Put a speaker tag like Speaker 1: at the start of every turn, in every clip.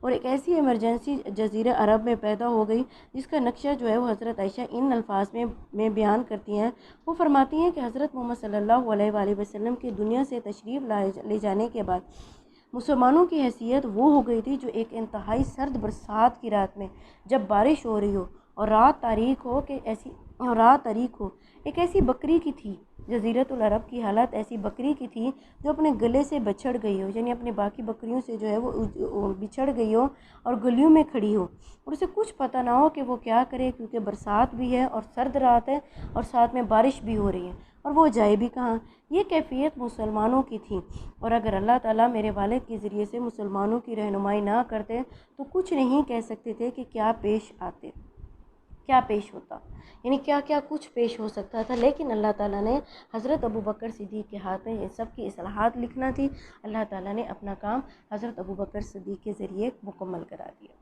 Speaker 1: اور ایک ایسی ایمرجنسی جزیرہ عرب میں پیدا ہو گئی جس کا نقشہ جو ہے وہ حضرت عائشہ ان الفاظ میں بیان کرتی ہیں۔ وہ فرماتی ہیں کہ حضرت محمد صلی اللہ علیہ وآلہ وسلم کے دنیا سے تشریف لے جانے کے بعد مسلمانوں کی حیثیت وہ ہو گئی تھی جو ایک انتہائی سرد برسات کی رات میں جب بارش ہو رہی ہو اور رات تاریک ہو ایک ایسی بکری کی تھی۔ جزیرۃ العرب کی حالت ایسی بکری کی تھی جو اپنے گلے سے بچھڑ گئی ہو، یعنی اپنے باقی بکریوں سے جو ہے وہ بچھڑ گئی ہو اور گلیوں میں کھڑی ہو اور اسے کچھ پتہ نہ ہو کہ وہ کیا کرے، کیونکہ برسات بھی ہے اور سرد رات ہے اور ساتھ میں بارش بھی ہو رہی ہے اور وہ جائے بھی کہاں۔ یہ کیفیت مسلمانوں کی تھی، اور اگر اللہ تعالیٰ میرے والد کے ذریعے سے مسلمانوں کی رہنمائی نہ کرتے تو کچھ نہیں کہہ سکتے تھے کہ کیا پیش ہوتا، یعنی کیا کچھ پیش ہو سکتا تھا۔ لیکن اللہ تعالیٰ نے حضرت ابوبکر صدیق کے ہاتھ میں ان سب کی اصلاحات لکھنا تھی۔ اللہ تعالیٰ نے اپنا کام حضرت ابوبکر صدیق کے ذریعے مکمل کرا دیا۔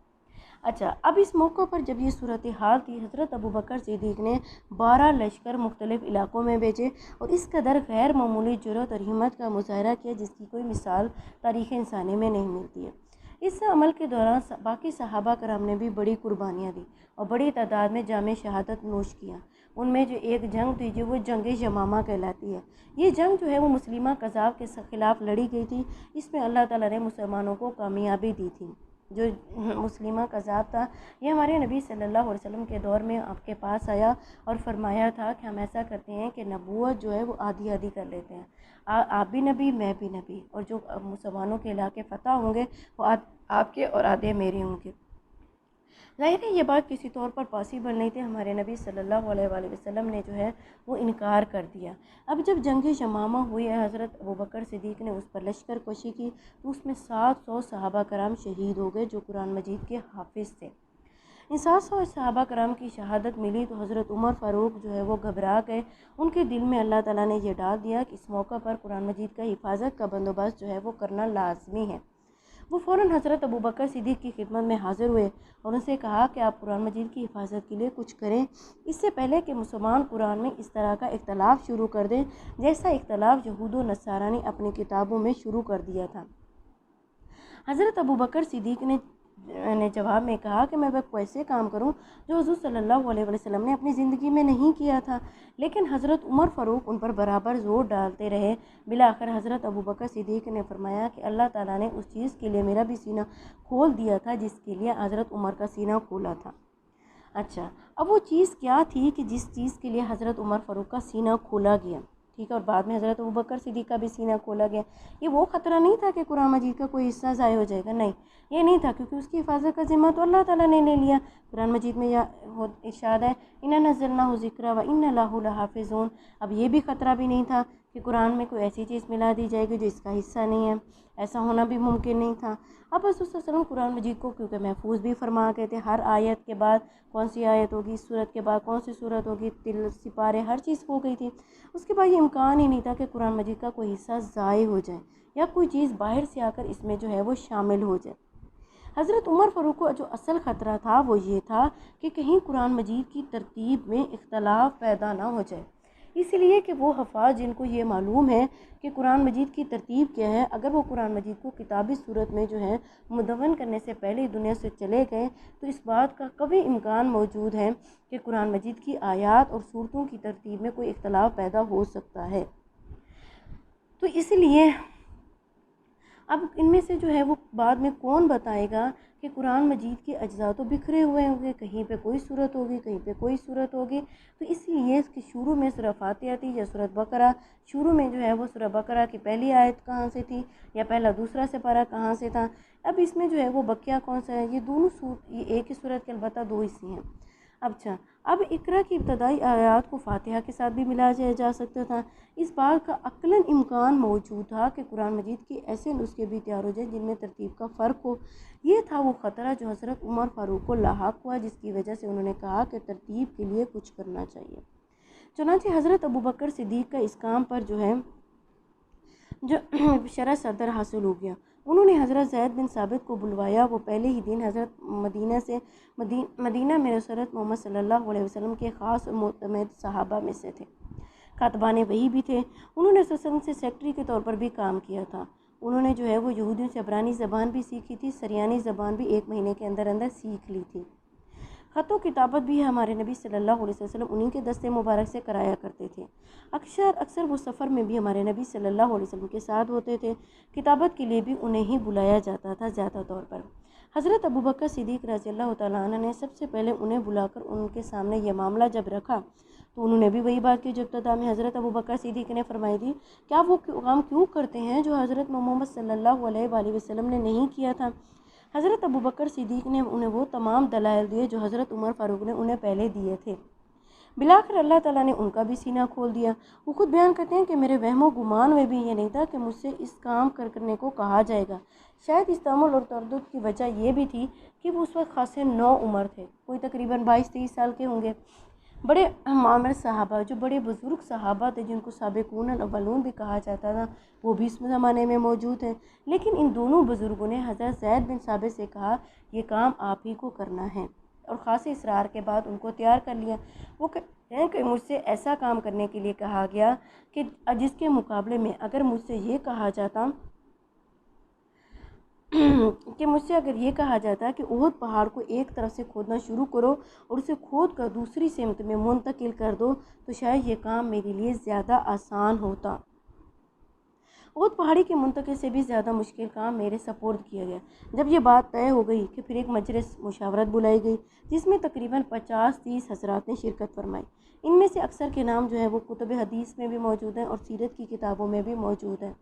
Speaker 1: اچھا، اب اس موقع پر جب یہ صورتحال تھی، حضرت ابوبکر صدیق نے 12 لشکر مختلف علاقوں میں بھیجے اور اس قدر غیر معمولی جرأت اور ہمت کا مظاہرہ کیا جس کی کوئی مثال تاریخ انسانی میں نہیں ملتی ہے۔ اس عمل کے دوران باقی صحابہ کرام نے بھی بڑی قربانیاں دی اور بڑی تعداد میں جام شہادت نوش کیا۔ ان میں جو ایک جنگ تھی جو وہ جنگ یمامہ کہلاتی ہے، یہ جنگ جو ہے وہ مسلمہ کذاب کے خلاف لڑی گئی تھی۔ اس میں اللہ تعالیٰ نے مسلمانوں کو کامیابی دی تھی۔ جو مسلمہ کذاب تھا یہ ہمارے نبی صلی اللہ علیہ وسلم کے دور میں آپ کے پاس آیا اور فرمایا تھا کہ ہم ایسا کرتے ہیں کہ نبوت جو ہے وہ آدھی آدھی کر لیتے ہیں، آپ بھی نبی میں بھی نبی، اور جو مسلمانوں کے علاقے فتح ہوں گے وہ آپ کے اور آدھے میرے ہوں گے۔ ظاہر ہے یہ بات کسی طور پر پاسبل نہیں تھی، ہمارے نبی صلی اللہ علیہ وآلہ وسلم نے جو ہے وہ انکار کر دیا۔ اب جب جنگ یمامہ ہوئی ہے، حضرت ابوبکر صدیق نے اس پر لشکر کشی کی تو اس میں 700 صحابہ کرام شہید ہو گئے جو قرآن مجید کے حافظ تھے۔ ان 700 صحابہ کرام کی شہادت ملی تو حضرت عمر فاروق جو ہے وہ گھبرا گئے۔ ان کے دل میں اللہ تعالیٰ نے یہ ڈال دیا کہ اس موقع پر قرآن مجید کا حفاظت کا بندوبست جو ہے وہ کرنا لازمی ہے۔ وہ فوراً حضرت ابوبکر صدیق کی خدمت میں حاضر ہوئے اور ان سے کہا کہ آپ قرآن مجید کی حفاظت کے لیے کچھ کریں، اس سے پہلے کہ مسلمان قرآن میں اس طرح کا اختلاف شروع کر دیں جیسا اختلاف یہود و نصارہ نے اپنی کتابوں میں شروع کر دیا تھا۔ حضرت ابوبکر صدیق نے جواب میں کہا کہ میں ایسے کام کروں جو حضور صلی اللہ علیہ وسلم نے اپنی زندگی میں نہیں کیا تھا، لیکن حضرت عمر فاروق ان پر برابر زور ڈالتے رہے۔ بالآخر حضرت ابوبکر صدیق نے فرمایا کہ اللہ تعالیٰ نے اس چیز کے لیے میرا بھی سینہ کھول دیا تھا جس کے لیے حضرت عمر کا سینہ کھولا تھا۔ اچھا، اب وہ چیز کیا تھی کہ جس چیز کے لیے حضرت عمر فاروق کا سینہ کھولا گیا، ٹھیک ہے، اور بعد میں حضرت ابوبکر صدیق کا بھی سینہ کھولا گیا؟ یہ وہ خطرہ نہیں تھا کہ قرآن مجید کا کوئی حصہ ضائع ہو جائے گا، نہیں، یہ نہیں تھا، کیونکہ اس کی حفاظت کا ذمہ تو اللہ تعالیٰ نے لے لیا۔ قرآن مجید میں ارشاد ہے اِنَّا نَزَّلْنَاهُ ذِکْرًا وَإِنَّا لَهُ لَحَافِظُونَ۔ اب یہ بھی خطرہ بھی نہیں تھا کہ قرآن میں کوئی ایسی چیز ملا دی جائے گی جو اس کا حصہ نہیں ہے، ایسا ہونا بھی ممکن نہیں تھا۔ اب حضور صلی اللہ علیہ وسلم قرآن مجید کو کیونکہ محفوظ بھی فرما گئے تھے، ہر آیت کے بعد کون سی آیت ہوگی، سورت کے بعد کون سی سورت ہوگی، تل سپارے ہر چیز ہو گئی تھی، اس کے بعد یہ امکان ہی نہیں تھا کہ قرآن مجید کا کوئی حصہ ضائع ہو جائے یا کوئی چیز باہر سے آ کر اس میں جو ہے وہ شامل ہو جائے۔ حضرت عمر فاروق کو جو اصل خطرہ تھا وہ یہ تھا کہ کہیں قرآن مجید کی ترتیب میں اختلاف پیدا نہ ہو جائے، اس لیے کہ وہ حفاظ جن کو یہ معلوم ہے کہ قرآن مجید کی ترتیب کیا ہے، اگر وہ قرآن مجید کو کتابی صورت میں جو ہے مدون کرنے سے پہلے دنیا سے چلے گئے تو اس بات کا قوی امکان موجود ہے کہ قرآن مجید کی آیات اور صورتوں کی ترتیب میں کوئی اختلاف پیدا ہو سکتا ہے۔ تو اس لیے اب ان میں سے جو ہے وہ بعد میں کون بتائے گا کہ قرآن مجید کے اجزاء تو بکھرے ہوئے ہوں گے، کہیں پہ کوئی صورت ہوگی، کہیں پہ کوئی صورت ہوگی، تو اس لیے اس کی شروع میں سورہ فاتحہ تھی یا سورۃ بقرہ، شروع میں جو ہے وہ سورہ بقرہ کی پہلی آیت کہاں سے تھی یا پہلا دوسرا سپارہ کہاں سے تھا، اب اس میں جو ہے وہ بقیہ کون سا ہے، یہ دونوں یہ ایک ہی صورت کے البتہ دو حصے ہیں۔ اچھا، اب اقرا کی ابتدائی آیات کو فاتحہ کے ساتھ بھی ملا جا سکتا تھا۔ اس بات کا عقلاً امکان موجود تھا کہ قرآن مجید کے ایسے نسخے بھی تیار ہو جائیں جن میں ترتیب کا فرق ہو۔ یہ تھا وہ خطرہ جو حضرت عمر فاروق کو لاحق ہوا، جس کی وجہ سے انہوں نے کہا کہ ترتیب کے لیے کچھ کرنا چاہیے۔ چنانچہ حضرت ابوبکر صدیق کا اس کام پر جو ہے جو شرح صدر حاصل ہو گیا۔ انہوں نے حضرت زید بن ثابت کو بلوایا، وہ پہلے ہی دن حضرت مدینہ میں حضرت محمد صلی اللہ علیہ وسلم کے خاص اور معتمد صحابہ میں سے تھے، کاتبان وحی بھی تھے۔ انہوں نے صلی اللہ علیہ وسلم سے سیکرٹری کے طور پر بھی کام کیا تھا۔ انہوں نے جو ہے وہ یہودیوں سے عبرانی زبان بھی سیکھی تھی، سریانی زبان بھی 1 مہینے کے اندر اندر سیکھ لی تھی۔ خط و کتابت بھی ہمارے نبی صلی اللہ علیہ وسلم انہی کے دست مبارک سے کرایا کرتے تھے۔ اکثر وہ سفر میں بھی ہمارے نبی صلی اللہ علیہ وسلم کے ساتھ ہوتے تھے۔ کتابت کے لیے بھی انہیں ہی بلایا جاتا تھا زیادہ طور پر۔ حضرت ابوبکر صدیق رضی اللہ تعالیٰ عنہ نے سب سے پہلے انہیں بلا کر ان کے سامنے یہ معاملہ جب رکھا تو انہوں نے بھی وہی بات کی جو ابتدا میں حضرت ابوبکر صدیق نے فرمائی تھی، کیا وہ کام کیوں کرتے ہیں جو حضرت محمد صلی اللہ علیہ وآلہ وسلم نے نہیں کیا تھا؟ حضرت ابوبکر صدیق نے انہیں وہ تمام دلائل دیے جو حضرت عمر فاروق نے انہیں پہلے دیے تھے۔ بلاخر اللہ تعالیٰ نے ان کا بھی سینہ کھول دیا۔ وہ خود بیان کرتے ہیں کہ میرے وہم و گمان میں بھی یہ نہیں تھا کہ مجھ سے اس کام کرنے کو کہا جائے گا۔ شاید اس تامل اور تردد کی وجہ یہ بھی تھی کہ وہ اس وقت خاصے نو عمر تھے، کوئی تقریباً 22-23 سال کے ہوں گے۔ بڑے معمر صحابہ جو بڑے بزرگ صحابہ تھے جن کو سابقون الاولون بھی کہا جاتا تھا، وہ بھی اس زمانے میں موجود ہیں، لیکن ان دونوں بزرگوں نے حضرت زید بن ثابت سے کہا یہ کام آپ ہی کو کرنا ہے، اور خاص اصرار کے بعد ان کو تیار کر لیا۔ وہ کہتے ہیں کہ مجھ سے ایسا کام کرنے کے لیے کہا گیا کہ جس کے مقابلے میں اگر مجھ سے یہ کہا جاتا کہ احد پہاڑ کو ایک طرف سے کھودنا شروع کرو اور اسے کھود کر دوسری سمت میں منتقل کر دو تو شاید یہ کام میرے لیے زیادہ آسان ہوتا۔ احد پہاڑی کے منتقل سے بھی زیادہ مشکل کام میرے سپرد کیا گیا۔ جب یہ بات طے ہو گئی کہ پھر ایک مجلس مشاورت بلائی گئی جس میں تقریباً 50-30 حضرات نے شرکت فرمائی۔ ان میں سے اکثر کے نام جو ہے وہ کتب حدیث میں بھی موجود ہیں اور سیرت کی کتابوں میں بھی موجود ہیں۔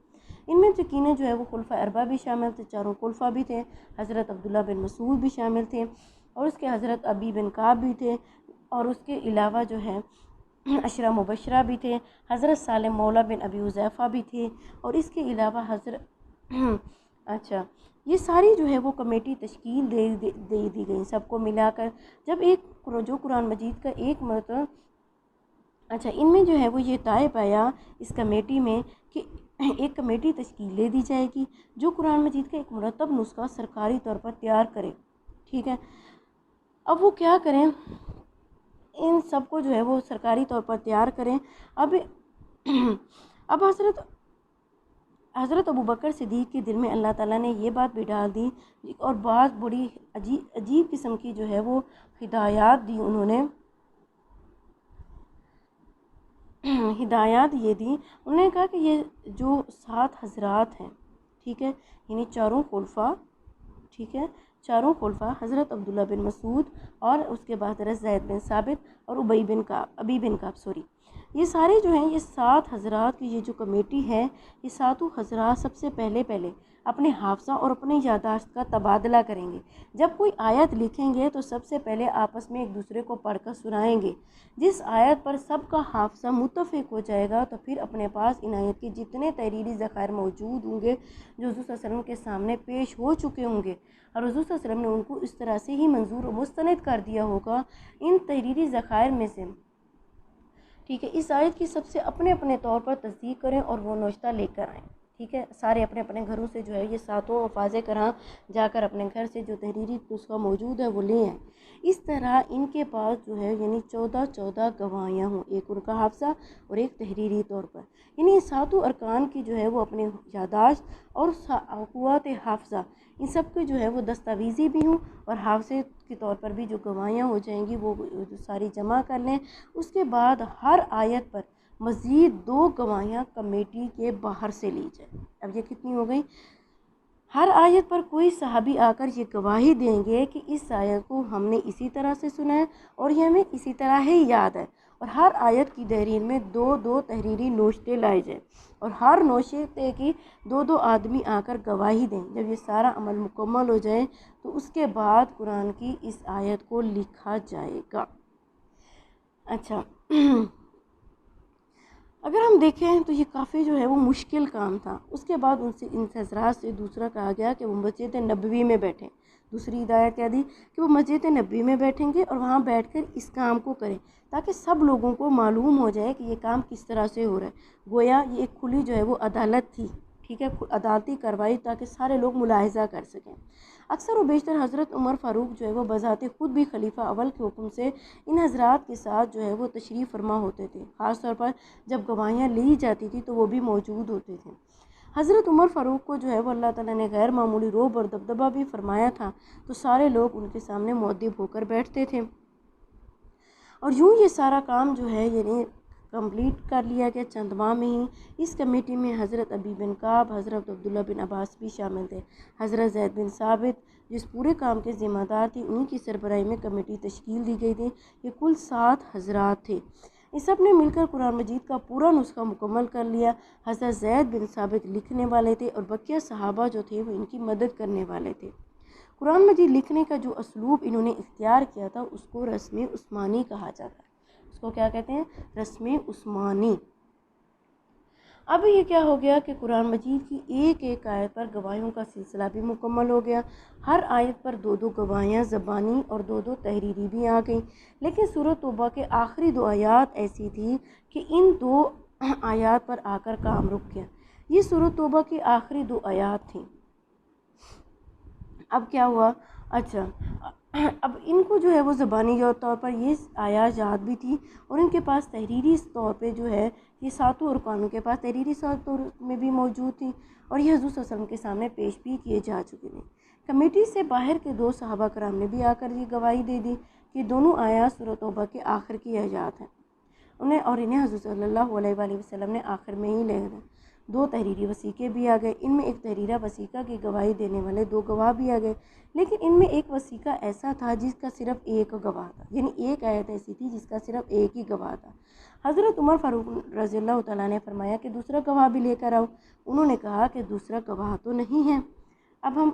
Speaker 1: ان میں یقیناً جو ہے وہ خلفائے اربعہ بھی شامل تھے، چاروں خلفاء بھی تھے، حضرت عبداللہ بن مسعود بھی شامل تھے اور اس کے حضرت ابی بن کعب بھی تھے، اور اس کے علاوہ جو ہے عشرہ مبشرہ بھی تھے، حضرت سالم مولا بن ابی حذیفہ بھی تھے، اور اس کے علاوہ حضرت یہ ساری جو ہے وہ کمیٹی تشکیل دے دی گئی سب کو ملا کر۔ جب جو قرآن مجید کا ایک مرتبہ ان میں جو ہے وہ یہ طے پایا اس کمیٹی میں کہ ایک کمیٹی تشکیل دے دی جائے گی جو قرآن مجید کا ایک مرتب نسخہ سرکاری طور پر تیار کرے، ٹھیک ہے۔ اب وہ کیا کریں، ان سب کو جو ہے وہ سرکاری طور پر تیار کریں۔ اب حضرت ابوبکر صدیق کے دل میں اللہ تعالیٰ نے یہ بات بھی ڈال دی اور بعض بڑی عجیب قسم کی جو ہے وہ ہدایات دی۔ انہوں نے انہوں نے کہا کہ یہ جو 7 حضرات ہیں، ٹھیک ہے، یعنی چاروں خلفاء حضرت عبداللہ بن مسعود اور اس کے بعد حضرت زید بن ثابت اور ابی بن کعب یہ سارے جو ہیں، یہ 7 حضرات کی یہ جو کمیٹی ہے، یہ 7 حضرات سب سے پہلے اپنے حافظہ اور اپنے یادداشت کا تبادلہ کریں گے۔ جب کوئی آیت لکھیں گے تو سب سے پہلے آپس میں ایک دوسرے کو پڑھ کر سنائیں گے۔ جس آیت پر سب کا حافظہ متفق ہو جائے گا تو پھر اپنے پاس ان آیت کے جتنے تحریری ذخائر موجود ہوں گے جو حضور صلی اللہ علیہ وسلم کے سامنے پیش ہو چکے ہوں گے اور حضور صلی اللہ علیہ وسلم نے ان کو اس طرح سے ہی منظور و مستند کر دیا ہوگا، ان تحریری ذخائر میں سے، ٹھیک ہے، اس آیت کی سب سے اپنے طور پر تصدیق کریں اور وہ نوشتہ لے کر آئیں، ٹھیک ہے۔ سارے اپنے گھروں سے جو ہے یہ 7 حفاظ کرام جا کر اپنے گھر سے جو تحریری نسخہ موجود ہے وہ لے آئیں۔ اس طرح ان کے پاس جو ہے یعنی 14 گواہیاں ہوں، ایک ان کا حافظہ اور ایک تحریری طور پر، یعنی 7 ارکان کی جو ہے وہ اپنے یادداشت اور قوت حافظہ ان سب کے جو ہے وہ دستاویزی بھی ہوں اور حافظے کے طور پر بھی جو گواہیاں ہو جائیں گی وہ ساری جمع کر لیں۔ اس کے بعد ہر آیت پر مزید 2 گواہیاں کمیٹی کے باہر سے لی جائیں۔ اب یہ کتنی ہو گئی؟ ہر آیت پر کوئی صحابی آ کر یہ گواہی دیں گے کہ اس آیت کو ہم نے اسی طرح سے سنا ہے اور یہ ہمیں اسی طرح ہی یاد ہے، اور ہر آیت کی تحریر میں 2 تحریری نوشتے لائے جائیں اور ہر نوشتے کی 2 آدمی آ کر گواہی دیں۔ جب یہ سارا عمل مکمل ہو جائے تو اس کے بعد قرآن کی اس آیت کو لکھا جائے گا۔ اچھا، اگر ہم دیکھیں تو یہ کافی جو ہے وہ مشکل کام تھا۔ اس کے بعد ان حضرات سے دوسرا کہا گیا کہ وہ مسجد نبوی میں بیٹھیں۔ دوسری ہدایت کیا دی کہ وہ مسجد نبوی میں بیٹھیں گے اور وہاں بیٹھ کر اس کام کو کریں تاکہ سب لوگوں کو معلوم ہو جائے کہ یہ کام کس طرح سے ہو رہا ہے۔ گویا یہ ایک کھلی جو ہے وہ عدالت تھی، ٹھیک ہے، عدالتی کارروائی تاکہ سارے لوگ ملاحظہ کر سکیں۔ اکثر و بیشتر حضرت عمر فاروق جو ہے وہ بذات خود بھی خلیفہ اول کے حکم سے ان حضرات کے ساتھ جو ہے وہ تشریف فرما ہوتے تھے، خاص طور پر جب گواہیاں لی جاتی تھی تو وہ بھی موجود ہوتے تھے۔ حضرت عمر فاروق کو جو ہے وہ اللہ تعالیٰ نے غیر معمولی رعب اور دبدبہ بھی فرمایا تھا، تو سارے لوگ ان کے سامنے مؤدب ہو کر بیٹھتے تھے۔ اور یوں یہ سارا کام جو ہے یعنی کمپلیٹ کر لیا گیا چند ماہ میں ہی۔ اس کمیٹی میں حضرت ابی بن کعب، حضرت عبداللہ بن عباس بھی شامل تھے۔ حضرت زید بن ثابت جس پورے کام کے ذمہ دار تھے، انہی کی سربراہی میں کمیٹی تشکیل دی گئی تھی۔ یہ کل 7 حضرات تھے۔ اس سب نے مل کر قرآن مجید کا پورا نسخہ مکمل کر لیا۔ حضرت زید بن ثابت لکھنے والے تھے اور بقیہ صحابہ جو تھے وہ ان کی مدد کرنے والے تھے۔ قرآن مجید لکھنے کا جو اسلوب انہوں نے اختیار کیا تھا اس کو رسم عثمانی کہا جاتا ہے۔ اس کو کیا کہتے ہیں؟ رسم عثمانی۔ اب یہ کیا ہو گیا کہ قرآن مجید کی ایک ایک آیت پر گواہیوں کا سلسلہ بھی مکمل ہو گیا۔ ہر آیت پر 2 گواہیاں زبانی اور 2 تحریری بھی آ گئیں، لیکن سورۃ توبہ کے آخری 2 آیات ایسی تھی کہ ان 2 آیات پر آ کر کام رک گیا۔ یہ سورۃ توبہ کی آخری 2 آیات تھیں۔ اب کیا ہوا؟ اچھا، اب ان کو جو ہے وہ زبانی طور پر یہ آیات یاد بھی تھی، اور ان کے پاس تحریری طور پہ جو ہے یہ 7 ارکانوں کے پاس تحریری طور میں بھی موجود تھی، اور یہ حضور صلی اللہ علیہ وسلم کے سامنے پیش بھی کیے جا چکے تھے۔ کمیٹی سے باہر کے 2 صحابہ کرام نے بھی آ کر یہ گواہی دے دی کہ دونوں آیات سورۃ توبہ کے آخر کی آیات ہیں، انہیں حضور صلی اللہ علیہ وآلہ وسلم نے آخر میں ہی لے دیا۔ 2 تحریری وثیقے بھی آ گئے، ان میں ایک تحریرہ وثیقہ کی گواہی دینے والے 2 گواہ بھی آ گئے، لیکن ان میں ایک وثیقہ ایسا تھا جس کا صرف ایک گواہ تھا، یعنی ایک آیت ایسی تھی جس کا صرف ایک ہی گواہ تھا۔ حضرت عمر فاروق رضی اللہ تعالیٰ نے فرمایا کہ دوسرا گواہ بھی لے کر آؤ۔ انہوں نے کہا کہ دوسرا گواہ تو نہیں ہے۔ اب ہم